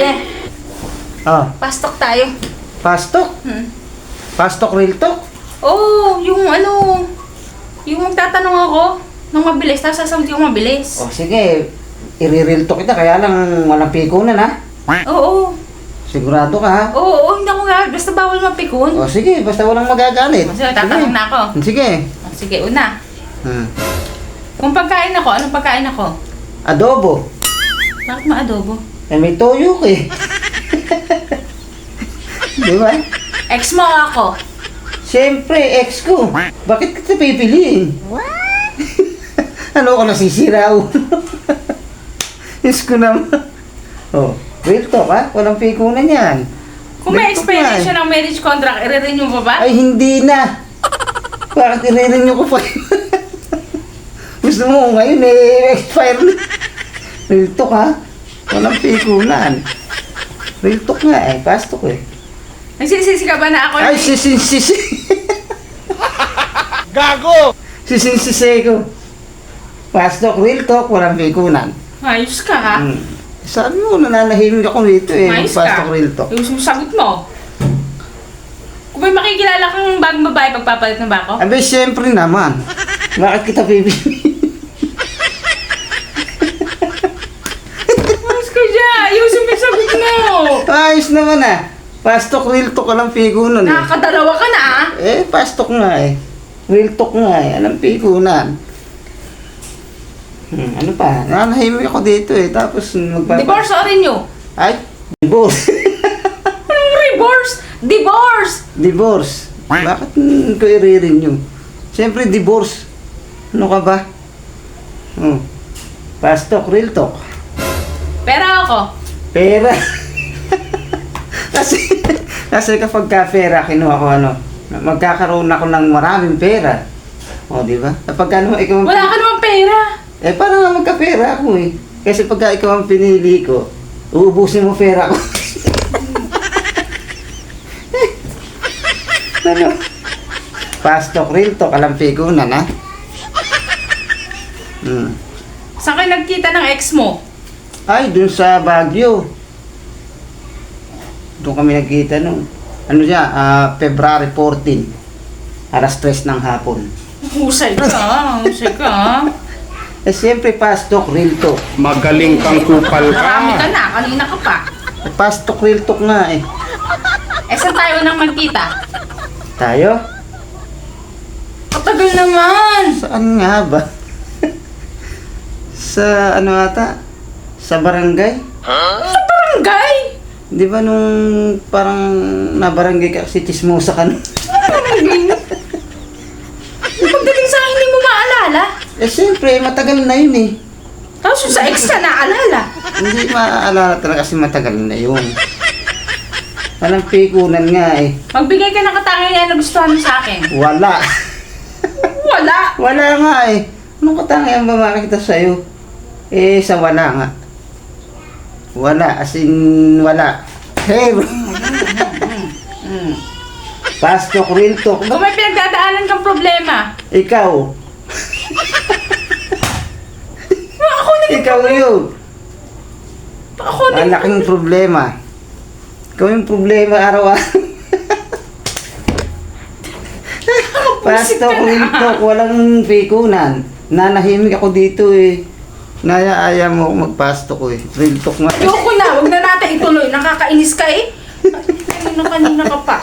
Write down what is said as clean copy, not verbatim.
Pwede. Ah, Pastok tayo. pastok? Pastok real talk? Oo, yung ano, yung magtatanong ako nang mabilis, tapos sasagot yung mabilis. O sige, i-real talk kita, kaya lang walang pikunan ha? Oo. Sigurado ka ha? Oo, hindi ako nga. Basta bawal mapikon. O sige, basta walang magagalit. Sige, tatanong na ako. Sige. Sige, una. Hmm. Kung pagkain ako, anong pagkain ako? Adobo. Bakit maadobo? Eh, may toyo ka eh. Di ba? Ex mo ako. Siyempre, ex ko. Bakit kita pipiliin? Ano ko nasisira ulo? Ex ko naman. Oh, real talk ha? Walang pikunan yan. Kung may Real talk expiration yan. ng marriage contract, i-renew mo ba? Ay, hindi na. Bakit i-renew ko pa? Gusto mo ngayon eh, expire na. Real talk ha? Walang pikunan. Real talk nga eh, pastok eh. Nagsisisi ka ba na ako? Ay, sisinsisi. Gago! Sisinsisi ko. Pastok, real talk, walang pikunan. Ayos ka ha? Sabi mo, nananahimik ako dito eh. Ayos Pastok, ka. real talk. Yung sumasagot mo. Kung may makikilala kang bagong babae, pagpapalit na ba ako? Abay, siyempre naman. Bakit kita pipili? Ayos ka dyan! Ayusin mo yung sagot mo! Ayos naman ah. Pastok, real talk, walang pikunan eh. Nakakadalawa ka na ah! Eh, pastok nga eh. Real talk nga eh. Walang pikunan. Ano pa? Nananahimik ako dito eh. Tapos Divorce o renew? Ay, divorce. Anong divorce? Divorce! Divorce. Bakit ko i-renew? Siyempre, divorce. Ano ka ba? Pastok, real talk. Pera ako. Pera. kasi kapag ka pera, kinuha ko ano, magkakaroon ako ng maraming pera. O, di ba? Kapag ano, ikaw Wala ka namang pera. Eh, parang nga magkapera ako eh. Kasi pagka ikaw ang pinili ko, uubusin mo pera ko. Ano? Pastok, real talk, alam pikunan ha? Saan kayo nagkita ng ex mo? Ay, dun sa Baguio. Doon kami nagkita nung, ano siya, February 14. Alas 3 ng hapon. Husay ka, husay ka. Eh, siyempre, pastok, real talk. Magaling kang kupal Marami ka ka. na, kanina ka pa. Eh, pastok, real talk nga eh. Eh, saan tayo nang magkita? Tayo? Katagal naman. Saan nga ba? Sa ano ata? Sa barangay? Sa barangay? Di ba nung parang nabarangay ka kasi chismosa ka nun? Pagdating sa akin, hindi mo maalala. Eh siyempre, matagal na yun eh. Tapos yung sa ex ka naalala. Hindi maaalala talaga kasi matagal na yun. Walang pikunan nga eh. Magbigay ka ng katangian na gustuhan mo sa akin. Wala. Wala. Wala nga eh. Anong katangian ba makikita sa'yo? Eh, sa wala nga. Wala, as in wala. Hey! Pastok, real talk. Kung may pinagdadaanan kang problema, Ikaw. ako na Ikaw yun. ako na Ang laking problema. Ikaw yung problema araw-araw. Pastok, real talk, walang pikunan. Nanahimik ako dito eh. Naya-aya mo ako magpastok ko eh. Real talk nga. Ayoko na, wag na natin ituloy. Nakakainis ka eh. Kanina ka pa.